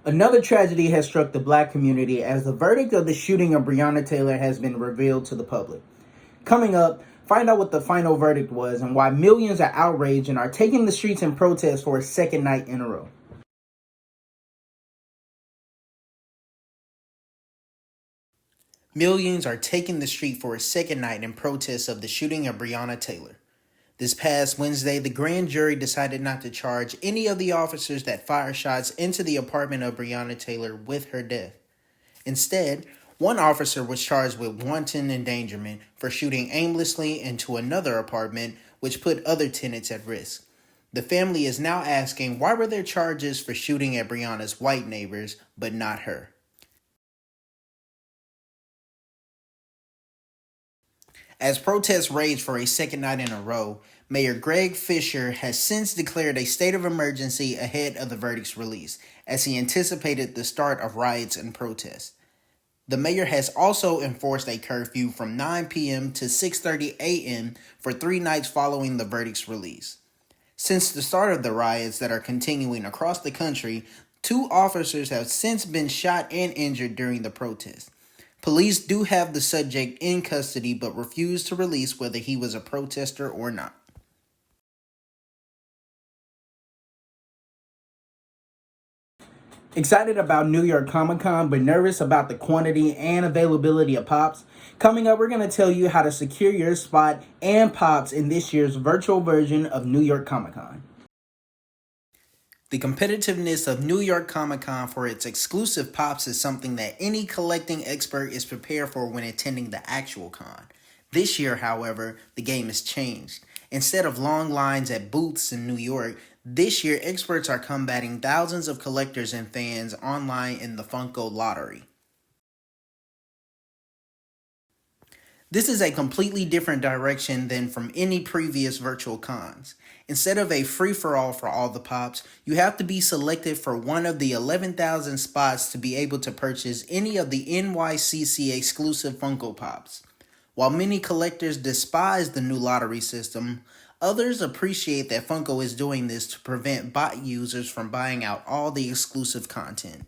Another tragedy has struck the Black community as the verdict of the shooting of Breonna Taylor has been revealed to the public. Coming up, find out what the final verdict was and why millions are outraged and are taking the streets in protest for a second night in a row. Millions are taking the street for a second night in protest of the shooting of Breonna Taylor. This past Wednesday, the grand jury decided not to charge any of the officers that fired shots into the apartment of Breonna Taylor with her death. Instead, one officer was charged with wanton endangerment for shooting aimlessly into another apartment, which put other tenants at risk. The family is now asking why were there charges for shooting at Breonna's white neighbors, but not her. As protests rage for a second night in a row, Mayor Greg Fisher has since declared a state of emergency ahead of the verdict's release, as he anticipated the start of riots and protests. The mayor has also enforced a curfew from 9 p.m. to 6:30 a.m. for 3 nights following the verdict's release. Since the start of the riots that are continuing across the country, 2 officers have since been shot and injured during the protest. Police do have the subject in custody but refuse to release whether he was a protester or not. Excited about New York Comic Con, but nervous about the quantity and availability of pops? Coming up, we're going to tell you how to secure your spot and pops in this year's virtual version of New York Comic Con. The competitiveness of New York Comic Con for its exclusive pops is something that any collecting expert is prepared for when attending the actual con. This year, however, the game has changed. Instead of long lines at booths in New York, this year experts are combating thousands of collectors and fans online in the Funko lottery. This is a completely different direction than from any previous virtual cons. Instead of a free-for-all for all the pops, you have to be selected for one of the 11,000 spots to be able to purchase any of the NYCC exclusive Funko Pops. While many collectors despise the new lottery system, others appreciate that Funko is doing this to prevent bot users from buying out all the exclusive content.